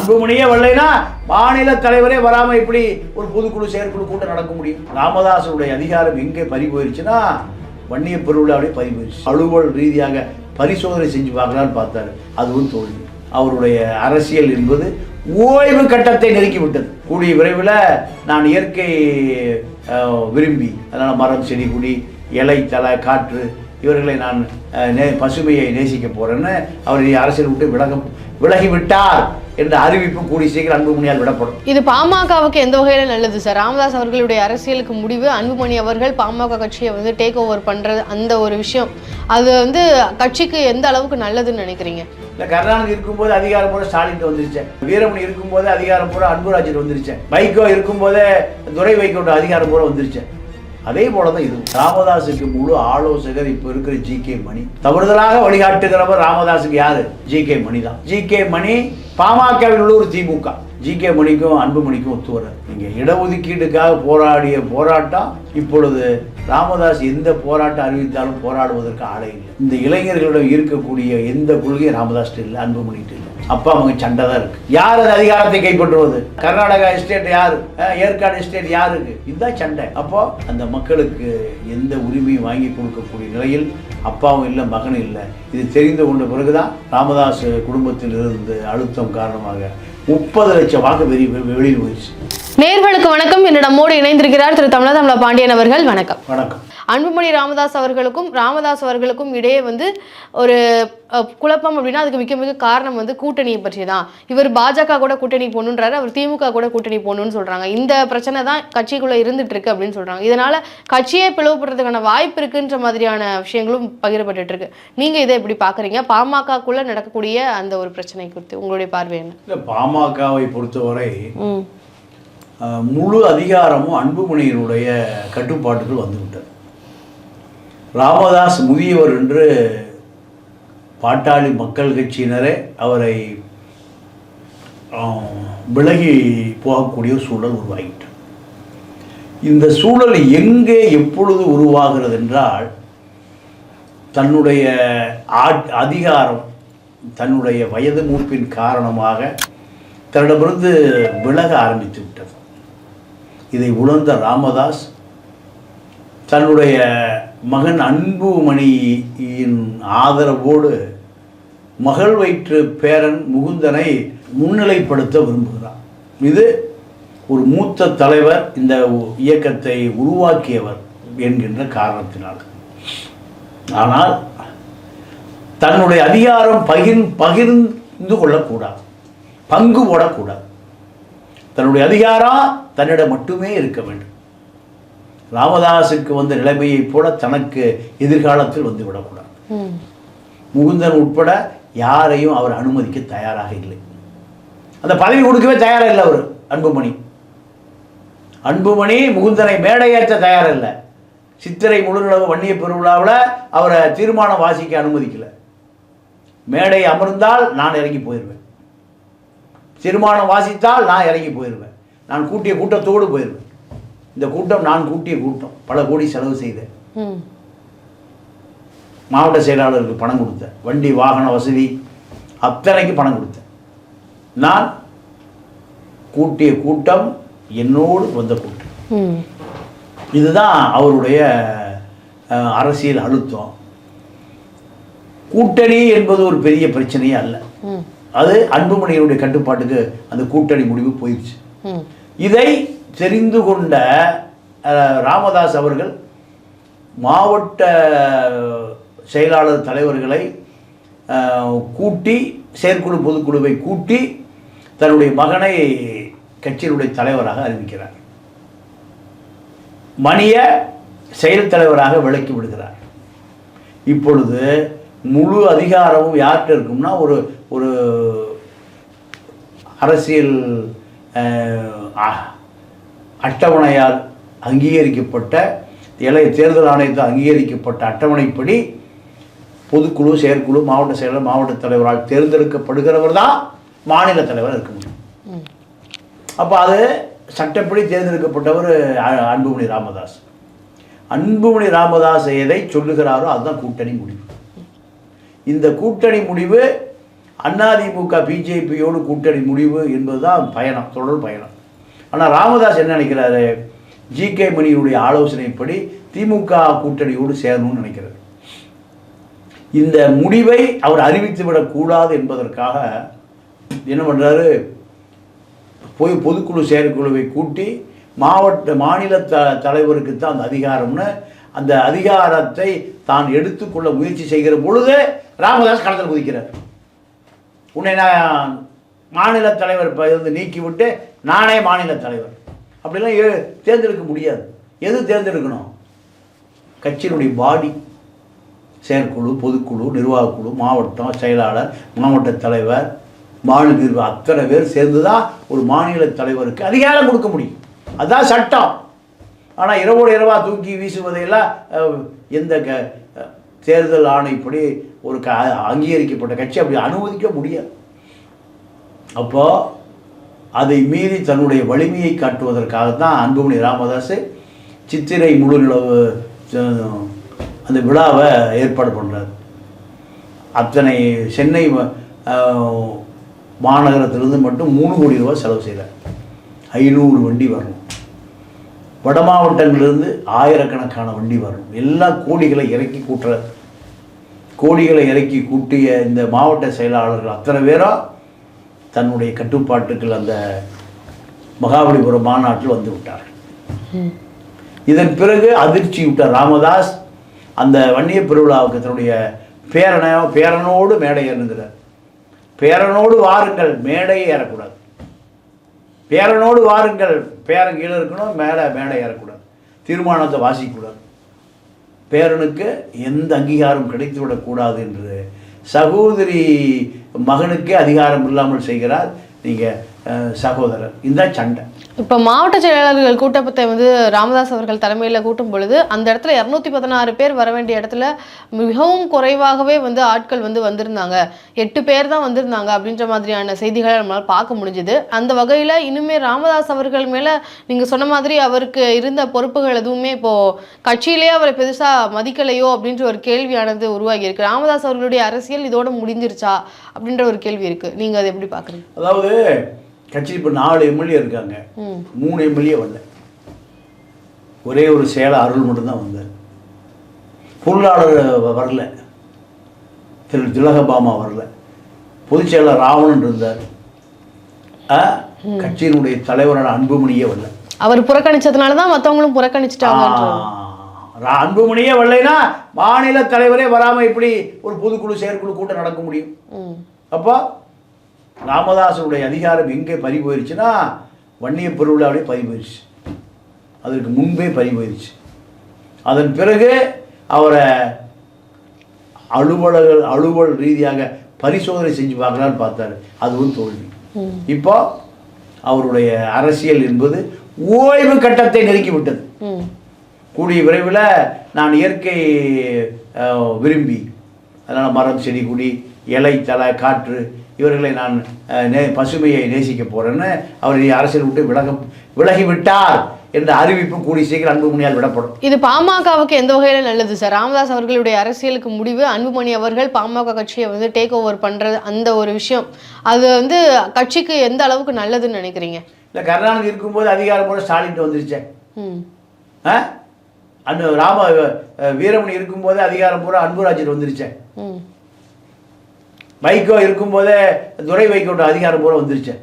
அன்புமணியே வரலைன்னா மாநில தலைவரே வராமல் இப்படி ஒரு பொதுக்குழு செயற்குழு கூட்டம் நடக்க முடியும்? ராமதாசனுடைய அதிகாரம் எங்கே பறி போயிடுச்சுன்னா வன்னிய பெருவிழாவிலே பறி போயிடுச்சு. அலுவல் ரீதியாக பரிசோதனை செஞ்சு பார்க்கலான்னு பார்த்தாரு, அதுவும் தோல்வி. அவருடைய அரசியல் என்பது ஓய்வு கட்டத்தை நெருக்கிவிட்டது. கூடிய விரைவில் நான் இயற்கை விரும்பி, அதனால் மரம் செடி கொடி இலை தலை காற்று இவர்களை நான் பசுமையை நேசிக்க போகிறேன்னு அவர் அரசியல் விட்டு விலகிவிட்டார் என்ற அறிவிப்பு கூடிய சீக்கிரம் அன்புமணியால் விடப்படும். இது பாமகவுக்கு எந்த வகையில் நல்லது சார்? ராமதாஸ் அவர்களுடைய அரசியலுக்கு முடிவு அன்புமணி அவர்கள் பாமக கட்சியை டேக் ஓவர் பண்ணுறது, அந்த ஒரு விஷயம் அது கட்சிக்கு எந்த அளவுக்கு நல்லதுன்னு நினைக்கிறீங்க? இல்லை, கருணாநிதி இருக்கும்போது அதிகாரம் பூரா ஸ்டாலின் வந்துருச்சேன், வீரமணி இருக்கும்போது அதிகாரம் பூரா அன்புராஜன் வந்துருச்சேன், வைகோ இருக்கும்போதே துரை வைகோட அதிகாரம் பூரா வந்துருச்சேன். அதே போல தான் இது. ராமதாஸுக்கு முழு ஆலோசகர் இப்போ இருக்கிற ஜி.கே. மணி. தவறுதலாக வழிகாட்டுகிறவர் ராமதாஸுக்கு யாரு? ஜி.கே. மணி தான். ஜி.கே. மணி பாமகவில் உள்ள ஒரு திமுக. ஜி.கே. மணிக்கும் அன்புமணிக்கும் ஒத்து வர. நீங்க இடஒதுக்கீட்டுக்காக போராடிய போராட்டம் இப்பொழுது ராமதாஸ் எந்த போராட்டம் அறிவித்தாலும் போராடுவதற்கு ஆளே இல்லை. இந்த இளைஞர்களிடம் இருக்கக்கூடிய எந்த கொள்கையும் ராமதாஸ் இல்லை, அன்புமணிட்டு இல்லை. அப்பா அவங்க சண்டை தான் இருக்கு. யார் அந்த அதிகாரத்தை கைப்பற்றுவது? கர்நாடகா எஸ்டேட் யாரு? ஏற்காடு எஸ்டேட் யாருக்கு? இதுதான் சண்டை. அப்போ அந்த மக்களுக்கு எந்த உரிமையும் வாங்கி கொடுக்கக்கூடிய நிலையில் அப்பாவும் இல்லை, மகனும் இல்லை. இது தெரிந்து கொண்ட பிறகுதான் ராமதாஸ் குடும்பத்தில் இருந்து அழுத்தம் காரணமாக 30 லட்சம் வாக்கு வெளியில் போயிடுச்சு. நேயர்களுக்கு வணக்கம். நம்மோடு இணைந்திருக்கிறார் திரு தமிழ பாண்டியன் அவர்கள். வணக்கம். வணக்கம். அன்புமணி ராமதாஸ் அவர்களுக்கும் இடையே ஒரு குழப்பம் அப்படின்னா அதுக்கு மிக மிக காரணம் கூட்டணியை பற்றி தான். இவர் பாஜக கூட கூட்டணி போகணுன்றாரு, அவர் திமுக கூட கூட்டணி போகணும்னு சொல்றாங்க. இந்த பிரச்சனை தான் கட்சிக்குள்ள இருந்துட்டு இருக்கு அப்படின்னு சொல்றாங்க. இதனால கட்சியே பிளவுபடுறதுக்கான வாய்ப்பு இருக்குன்ற மாதிரியான விஷயங்களும் பகிரப்பட்டு இருக்கு. நீங்க இதை எப்படி பாக்குறீங்க? பாமகக்குள்ள நடக்கக்கூடிய அந்த ஒரு பிரச்சனை குறித்து உங்களுடைய பார்வை என்ன? இல்லை, பாமகவை பொறுத்தவரை முழு அதிகாரமும் அன்புமணியினுடைய கட்டுப்பாட்டுக்குள் வந்துவிட்டது. ராமதாஸ் முதியவர் என்று பாட்டாளி மக்கள் கட்சியினரே அவரை விலகி போகக்கூடிய சூழல் உருவாகிட்டது. இந்த சூழல் எங்கே எப்பொழுது உருவாகிறது என்றால், தன்னுடைய அதிகாரம் தன்னுடைய வயது மூப்பின் காரணமாக தன்னிடமிருந்து விலக ஆரம்பித்து விட்டது. இதை உணர்ந்த ராமதாஸ் தன்னுடைய மகன் அன்புமணியின் ஆதரவோடு மகள் வயிற்று பேரன் முகுந்தனை முன்னிலைப்படுத்த விரும்புகிறார். இது ஒரு மூத்த தலைவர், இந்த இயக்கத்தை உருவாக்கியவர் என்கின்ற காரணத்தினால். ஆனால் தன்னுடைய அதிகாரம் பகிர்ந்து கொள்ளக்கூடாது, பங்கு போடக்கூடாது. தன்னுடைய அதிகாரம் தன்னிடம் மட்டுமே இருக்க வேண்டும். ராமதாஸுக்கு வந்த நிலைமையை போல தனக்கு எதிர்காலத்தில் வந்து விடக்கூடாது. முகுந்தன் உட்பட யாரையும் அவர் அனுமதிக்க தயாராக இல்லை. அந்த பதவி கொடுக்கவே தயாராக இல்லை அவர் அன்புமணி முகுந்தனை மேடையேற்ற தயாராக இல்லை. சித்திரை முழுநிலவு வன்னிய பெருவிழாவில் அவரை தீர்மானம் வாசிக்க அனுமதிக்கலை. மேடை அமர்ந்தால் நான் இறங்கி போயிடுவேன், தீர்மானம் வாசித்தால் நான் இறங்கி போயிடுவேன், நான் கூட்டிய கூட்டத்தோடு போயிடுவேன். இந்த கூட்டம் நான் கூட்டிய கூட்டம், பல கோடி செலவு செய்தேன், மாவட்ட செயலாளருக்கு பணம் கொடுத்தேன், வண்டி வாகன வசதி அத்தனைக்கு பணம் கொடுத்தேன். நான் கூட்டிய கூட்டம் என்னோடு வந்த கூட்டம். இதுதான் அவருடைய அரசியல் அழுத்தம். கூட்டணி என்பது ஒரு பெரிய பிரச்சனையே அல்ல. அது அன்புமணியினுடைய கட்டுப்பாட்டுக்கு அந்த கூட்டணி முடிவு போயிடுச்சு. இதை தெரிந்து கொண்ட ராமதாஸ் அவர்கள் மாவட்ட செயலாளர் தலைவர்களை கூட்டி, செயற்குழு பொதுக்குழுவை கூட்டி தன்னுடைய மகனை கட்சியினுடைய தலைவராக அறிவிக்கிறார். மணியை செயல் தலைவராக விலக்கி விடுகிறார். இப்பொழுது முழு அதிகாரமும் யார்கிட்ட இருக்கும்னா, ஒரு அரசியல் அட்டவணையால் அங்கீகரிக்கப்பட்ட தேர்தல் ஆணையத்தால் அங்கீகரிக்கப்பட்ட அட்டவணைப்படி பொதுக்குழு, செயற்குழு, மாவட்ட செயலர், மாவட்ட தலைவரால் தேர்ந்தெடுக்கப்படுகிறவர் தான் மாநில தலைவர் இருக்க முடியும். அப்போ அது சட்டப்படி தேர்ந்தெடுக்கப்பட்டவர் அன்புமணி ராமதாஸ் எதை சொல்லுகிறாரோ அதுதான் கூட்டணி முடிவு. இந்த கூட்டணி முடிவு அதிமுக பிஜேபியோடு கூட்டணி முடிவு என்பதுதான் பயணம், தொடர் பயணம். ஆனால் ராமதாஸ் என்ன நினைக்கிறாரு, ஜி.கே. மணியினுடைய ஆலோசனைப்படி திமுக கூட்டணியோடு சேரணும்னு நினைக்கிறார். இந்த முடிவை அவர் அறிவித்து விடக்கூடாது என்பதற்காக என்ன பண்ணுறாரு, போய் பொதுக்குழு செயற்குழுவை கூட்டி மாநில தலைவருக்கு தான் அந்த அதிகாரம்னு அந்த அதிகாரத்தை தான் எடுத்துக்கொள்ள முயற்சி செய்கிற பொழுது ராமதாஸ் களத்தில் குதிக்கிறார். உன்னை நான் மாநில தலைவர் இருந்து நீக்கிவிட்டு நானே மாநில தலைவர் அப்படிலாம் தேர்ந்தெடுக்க முடியாது. எது தேர்ந்தெடுக்கணும்? கட்சியினுடைய பாடி, செயற்குழு, பொதுக்குழு, நிர்வாகக்குழு, மாவட்டம் செயலாளர், மாவட்ட தலைவர், மாநில நிர்வாகம் அத்தனை பேர் சேர்ந்து தான் ஒரு மாநில தலைவருக்கு அதிகாரம் கொடுக்க முடியும். அதுதான் சட்டம். ஆனால் இரவோடு இரவாக தூக்கி வீசுவதையெல்லாம் எந்த தேர்தல் ஆணைப்படி ஒரு அங்கீகரிக்கப்பட்ட கட்சி அப்படி அனுமதிக்க முடியாது. அப்போது அதை மீறி தன்னுடைய வலிமையை காட்டுவதற்காகத்தான் அன்புமணி ராமதாஸ் சித்திரை முழு நிலவு அந்த விழாவை ஏற்பாடு பண்ணுறார். அத்தனை சென்னை மாநகரத்திலிருந்து மட்டும் 3 கோடி ரூபாய் செலவு செய்கிறார். 500 வண்டி வரணும், வட மாவட்டங்களிலிருந்து ஆயிரக்கணக்கான வண்டி வரணும், எல்லா கோடிகளை இறக்கி கூட்டுறார். கோடிகளை இறக்கி கூட்டிய இந்த மாவட்ட செயலாளர்கள் அத்தனை பேரும் தன்னுடைய கட்டுப்பாட்டுக்கள் அந்த மகாபலிபுரம் மாநாட்டில் வந்து விட்டார்கள். இதன் பிறகு அதிர்ச்சி விட்டார் ராமதாஸ். அந்த வன்னிய பெருவிழாவுக்கு தன்னுடைய பேரனோடு மேடை ஏறுகிறார். பேரனோடு வாருங்கள், மேடையை ஏறக்கூடாது. பேரனோடு வாருங்கள், பேரன் கீழே இருக்கணும், மேடை ஏறக்கூடாது, தீர்மானத்தை வாசிக்கக்கூடாது, பேரனுக்கு எந்த அங்கீகாரம் கிடைத்து விடக்கூடாது என்று சகோதரி மகனுக்கே அதிகாரம் இல்லாமல் செய்கிறார் நீங்கள் சகோதரர். இந்த சண்டை. இப்போ மாவட்ட செயலாளர்கள் கூட்டத்தை வந்து ராமதாஸ் அவர்கள் தலைமையில் கூட்டும் பொழுது அந்த இடத்துல 216 பேர் வர வேண்டிய இடத்துல மிகவும் குறைவாகவே வந்து ஆட்கள் வந்து வந்திருந்தாங்க, 8 பேர் தான் வந்திருந்தாங்க அப்படின்ற மாதிரியான செய்திகளை நம்மளால் பார்க்க முடிஞ்சுது. அந்த வகையில் இன்னுமே ராமதாஸ் அவர்கள் மேலே நீங்கள் சொன்ன மாதிரி அவருக்கு இருந்த பொறுப்புகள் எதுவுமே இப்போது கட்சியிலே அவரை பெருசாக மதிக்கலையோ அப்படின்ற ஒரு கேள்வியானது உருவாகி இருக்கு. ராமதாஸ் அவர்களுடைய அரசியல் இதோட முடிஞ்சிருச்சா அப்படின்ற ஒரு கேள்வி இருக்குது. நீங்கள் அதை எப்படி பார்க்குறீங்க? அதாவது கட்சியில் இப்போ 4 எம்எல்ஏ இருக்காங்க, 3 எம்எல்ஏ வரல, ஒரே ஒரு செயலர் அருள் மட்டும்தான் வந்தார். பொருளாளர் வரல, திரு திலகபாமா வரல, பொதுச் செயலர் ராவணன் இருந்தார், கட்சியினுடைய தலைவரான அன்புமணியே வரல. அவர் புறக்கணிச்சதுனால தான் மற்றவங்களும் புறக்கணிச்சிட்டாங்க. அன்புமணியே வரலைன்னா மாநில தலைவரே வராமல் இப்படி ஒரு பொதுக்குழு செயற்குழு கூட்டம் நடக்க முடியும்? அப்போ ராமதாசனுடைய அதிகாரம் எங்கே பறி போயிடுச்சுன்னா வன்னிய பெருவிழாவிலே பறி போயிடுச்சு, அதற்கு முன்பே பறி போயிடுச்சு. அதன் பிறகு அவரை அலுவல் ரீதியாக பரிசோதனை செஞ்சு பார்க்கலான்னு பார்த்தாரு, அதுவும் தோல்வி. இப்போ அவருடைய அரசியல் என்பது ஓய்வு கட்டத்தை நெருங்கிவிட்டது. கூடிய விரைவில் நான் இயற்கை விரும்பி, அதனால் மரம், செடி, கொடி, இலை, தலை, காற்று இவர்களை நான் பசுமையை நேசிக்க போகிறேன்னு அவர் அரசியல் விட்டு விலகிவிட்டார் என்ற அறிவிப்பு கூடிய சீக்கிரம் அன்புமணியால் விடப்படும். இது பாமகவுக்கு எந்த வகையில் நல்லது சார்? ராமதாஸ் அவர்களுடைய அரசியலுக்கு முடிவு அன்புமணி அவர்கள் பாமக கட்சியை வந்து டேக் ஓவர் பண்ணுறது, அந்த ஒரு விஷயம் அது வந்து கட்சிக்கு எந்த அளவுக்கு நல்லதுன்னு நினைக்கிறீங்க? இல்லை, கருணாநிதி இருக்கும்போது அதிகாரம் போல ஸ்டாலின் வந்துருச்சேன். வீரமணி இருக்கும்போதே அதிகாரம் பூரா அன்புராஜர் வந்துருச்சேன். வைகோ இருக்கும்போதே துரை வைகோட்ட அதிகாரம் பூரா வந்துருச்சு.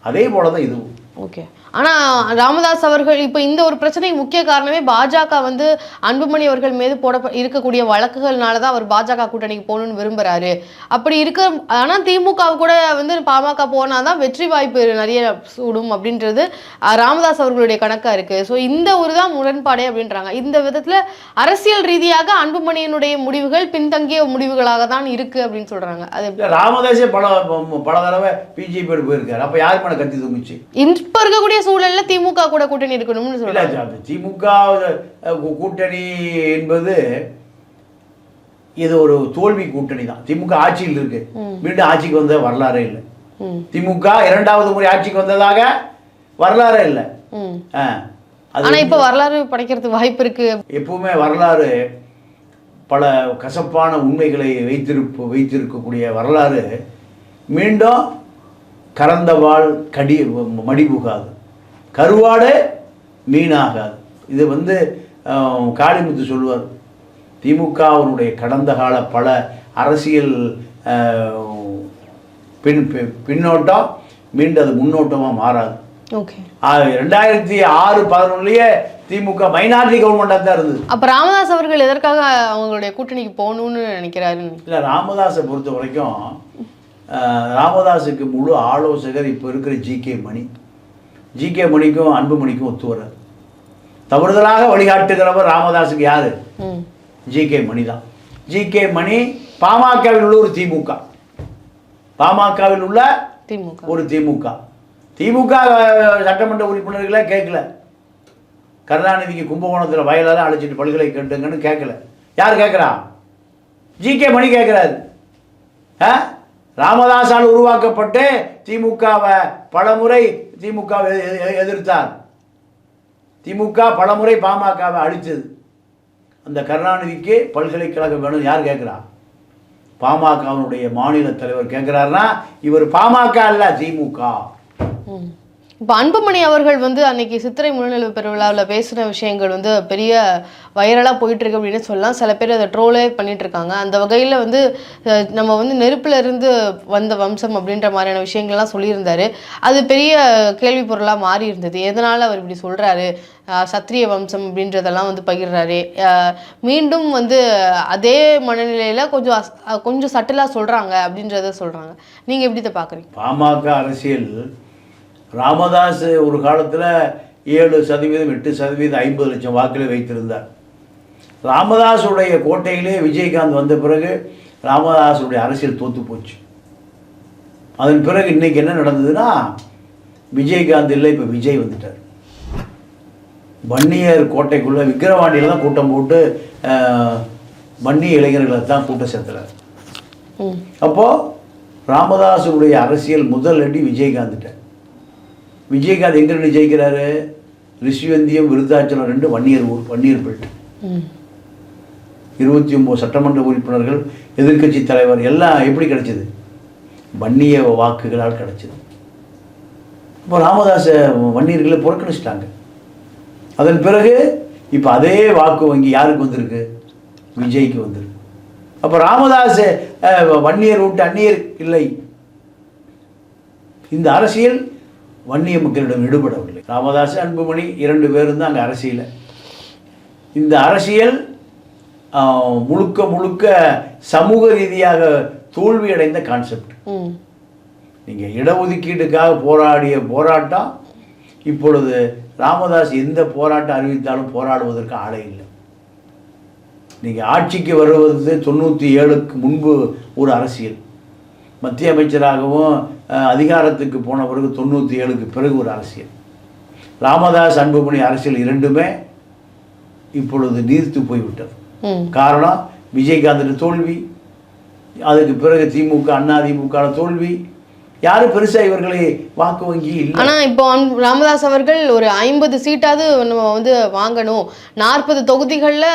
அதே போல தான் இதுவும். ஓகே. ஆனால் ராமதாஸ் அவர்கள் இப்போ இந்த ஒரு பிரச்சனைக்கு முக்கிய காரணமே பாஜக வந்து அன்புமணி அவர்கள் மீது இருக்கக்கூடிய வழக்குகள்னால தான் அவர் பாஜக கூட்டணிக்கு போகணும்னு விரும்புகிறாரு. அப்படி இருக்க, ஆனால் திமுக கூட வந்து பாமக போனால் தான் வெற்றி வாய்ப்பு நிறைய சூடும் அப்படின்றது ராமதாஸ் அவர்களுடைய கணக்காக இருக்குது. ஸோ இந்த ஒரு தான் முரண்பாடே அப்படின்றாங்க. இந்த விதத்தில் அரசியல் ரீதியாக அன்புமணியினுடைய முடிவுகள் பின்தங்கிய முடிவுகளாக தான் இருக்குது அப்படின்னு சொல்கிறாங்க. அது ராமதாஸே பல தடவை பிஜேபி போயிருக்காரு. அப்போ யார் மேலே கத்தி தூங்குச்சு? இப்போ இருக்கக்கூடிய சூழல்ல திமுக கூட கூட்டணி இருக்கணும்னு சொல்றாங்க. திமுக கூட்டணி என்பது இது ஒரு தோல்வி கூட்டணி தான். திமுக ஆட்சியில் இருக்கு, மீண்டும் ஆட்சிக்கு வந்த வரலாறே இல்லை. திமுக 2வது முறை ஆட்சிக்கு வந்ததாக வரலாறே இல்லை. ஆனா இப்ப வரலாறு படைக்கிறது வாய்ப்பு இருக்கு. எப்பவுமே வரலாறு பல கசப்பான உண்மைகளை வைத்திருக்கக்கூடிய வரலாறு மீண்டும் கறந்த வாள் மடிபுகாது, கருவாடு மீனாகாது. இது காளிமுத்து சொல்லுவார். திமுகவினுடைய கடந்த கால பல அரசியல் பின்னோட்டம் மீண்டும் அது முன்னோட்டமாக மாறாது. 2006-11 திமுக மைனாரிட்டி கவர்மெண்டாக தான் இருந்தது. அப்போ ராமதாஸ் அவர்கள் எதற்காக அவங்களுடைய கூட்டணிக்கு போகணும்னு நினைக்கிறாரு? இல்லை, ராமதாஸை பொறுத்த வரைக்கும் ராமதாஸுக்கு முழு ஆலோசகர் இப்போ இருக்கிற ஜி.கே. மணிக்கும் அன்புமணிக்கும் ஒத்து வராது. தவறுதலாக வழிகாட்டுகிறவர் ராமதாஸுக்கு யாரு? ஜி.கே. மணி தான். ஜி.கே. மணி பாமகவில் உள்ள ஒரு திமுக, பாமகவில் உள்ள ஒரு திமுக சட்டமன்ற உறுப்பினர்களே கேட்கல. கருணாநிதிக்கு கும்பகோணத்தில் வயலால் அழைச்சிட்டு பல்கலை கேட்டுங்கன்னு கேட்கல. யார் கேட்குறா? ஜி.கே. மணி கேட்குறாரு. ராமதாஸால் உருவாக்கப்பட்டு திமுகவை பலமுறை எதிர்த்தார். திமுக பலமுறை பாமகவை அழித்தது. அந்த கருணாநிதிக்கு பல்கலைக்கழகம் வேணும் யார் கேட்குறா? பாமகவினுடைய மாநில தலைவர் கேட்குறாருன்னா இவர் பாமக அல்ல, திமுக. இப்போ அன்புமணி அவர்கள் அன்னைக்கு சித்திரை முழுநிலவு பெருவிழாவில் பேசின விஷயங்கள் பெரிய வைரலாக போயிட்டுருக்கு அப்படின்னு சொல்லலாம். சில பேர் அதை ட்ரோலே பண்ணிட்டு இருக்காங்க. அந்த வகையில் நம்ம நெருப்பில் இருந்து வந்த வம்சம் அப்படின்ற மாதிரியான விஷயங்கள்லாம் சொல்லியிருந்தாரு. அது பெரிய கேள்வி பொருளாக மாறி இருந்தது. எதனால் அவர் இப்படி சொல்கிறாரு, சத்திரிய வம்சம் அப்படின்றதெல்லாம் பகிர்றாரு. மீண்டும் அதே மனநிலையில் கொஞ்சம் சட்டிலாக சொல்கிறாங்க அப்படின்றத சொல்கிறாங்க. நீங்கள் எப்படி இதை பார்க்குறீங்க? பாமக அரசியல் ராமதாஸ் ஒரு காலத்தில் 7%, 8%, 50 லட்சம் வாக்கில் வைத்திருந்தார். ராமதாஸுடைய கோட்டையிலே விஜயகாந்த் வந்த பிறகு ராமதாஸுடைய அரசியல் தோற்று போச்சு. அதன் பிறகு இன்னைக்கு என்ன நடந்ததுன்னா, விஜயகாந்த் இல்லை, இப்போ விஜய் வந்துட்டார். வன்னியர் கோட்டைக்குள்ளே விக்கிரவாண்டியில் தான் கூட்டம் போட்டு வன்னிய இளைஞர்களை தான் கூட்டம் சேர்த்துறார். அப்போது ராமதாஸுடைய அரசியல் முதல் அடி விஜயகாந்த்கிட்ட. விஜயகாந்த் எங்கே ஜெயிக்கிறாரு? ரிஷிவந்தியம், விருத்தாச்சலம் 2 வன்னியர் பெல்ட். 29 சட்டமன்ற உறுப்பினர்கள், எதிர்கட்சி தலைவர் எல்லாம் எப்படி கிடைச்சது? வன்னிய வாக்குகளால் கிடைச்சது. இப்போ ராமதாஸை வன்னியர்களை புறக்கணிச்சிட்டாங்க. அதன் பிறகு இப்போ அதே வாக்கு வங்கி யாருக்கு வந்திருக்கு? விஜய்க்கு வந்திருக்கு. அப்போ ராமதாஸ் வன்னியர் விட்டு அந்நியர் இல்லை. இந்த அரசியல் வன்னிய மக்களிடம் ஈடுபடவில்லை. ராமதாஸ், அன்புமணி 2 பேரும் தான் அங்கே அரசியல். இந்த அரசியல் முழுக்க சமூக ரீதியாக தோல்வியடைந்த கான்செப்ட். நீங்கள் இடஒதுக்கீட்டுக்காக போராடிய போராட்டம் இப்பொழுது ராமதாஸ் எந்த போராட்டம் அறிவித்தாலும் போராடுவதற்கு ஆளே இல்லை. நீங்கள் ஆட்சிக்கு வருவது 97க்கு முன்பு ஒரு அரசியல், மத்திய அமைச்சராகவும் அதிகாரத்துக்கு போன பிறகு 97க்கு பிறகு ஒரு அரசியல். ராமதாஸ், அன்புமணி அரசியல் 2மே இப்பொழுது நீர்த்து போய்விட்டது. காரணம் விஜயகாந்தின் தோல்வி, அதுக்கு பிறகு திமுக அதிமுக தோல்வி. யாரும் பெருசா இவர்களை வாக்கு வங்கி இல்லை. ஆனா இப்போ ராமதாஸ் அவர்கள் ஒரு 50 சீட்டாவது நம்ம வாங்கணும், 40 தொகுதிகளில்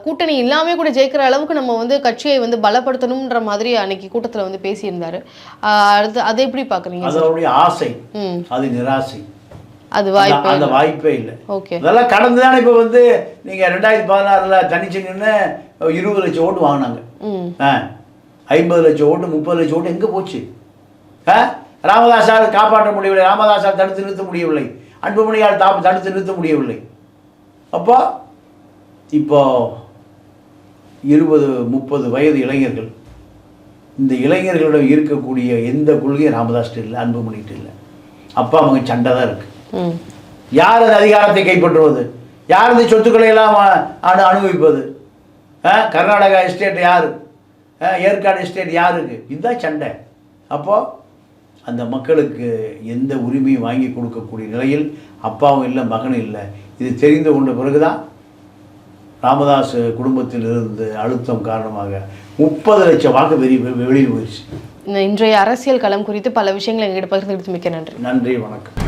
கூட்டணி இல்லாமல் கூட ஜெயிக்கிற அளவுக்கு நம்ம கட்சியை பலப்படுத்தணும்ன்ற மாதிரி அன்னைக்கு கூட்டத்தில் பேசியிருந்தாரு. அதை எப்படி பாக்குறீங்க? அதனுடைய ஆசை, அது நிராசை, அது அந்த வாய்ப்பே இல்லை. ஓகே, அதெல்லாம் கடந்துதானே. இப்போ நீங்க 2016 தனிச்சு நின்று 20 லட்சம் ஓட்டு வாங்கினாங்க. 50 லட்சம் ஓட்டு, 30 லட்சம் ஓட்டு எங்க போச்சு? ராமதாஸால் காப்பாற்ற முடியவில்லை, ராமதாஸால் தடுத்து நிறுத்த முடியவில்லை, அன்புமணியால் தடுத்து நிறுத்த முடியவில்லை. அப்போ இப்போ 20-30 வயது இளைஞர்கள், இந்த இளைஞர்களிடம் இருக்கக்கூடிய எந்த கொள்கையும் ராமதாஸ்ட்டு இல்லை, அன்புமணிட்டு இல்லை. அப்பா அவங்க சண்டை தான் இருக்கு. யார் அந்த அதிகாரத்தை கைப்பற்றுவது? யார் இந்த சொத்துக்களை எல்லாம் அனுபவிப்பது? கர்நாடகா எஸ்டேட் யாரு? ஏற்காடு எஸ்டேட் யாருக்கு? இதுதான் சண்டை. அப்போது அந்த மக்களுக்கு எந்த உரிமையும் வாங்கி கொடுக்கக்கூடிய நிலையில் அப்பாவும் இல்லை, மகனும் இல்லை. இது தெரிந்து கொண்ட பிறகுதான் ராமதாஸ் குடும்பத்தில் இருந்து அழுத்தம் காரணமாக 30 லட்சம் வாக்கு வெளியில் போயிடுச்சு. இன்றைய அரசியல் களம் குறித்து பல விஷயங்களை எங்கிட்ட பகிர்ந்து மிக்க நன்றி. நன்றி, வணக்கம்.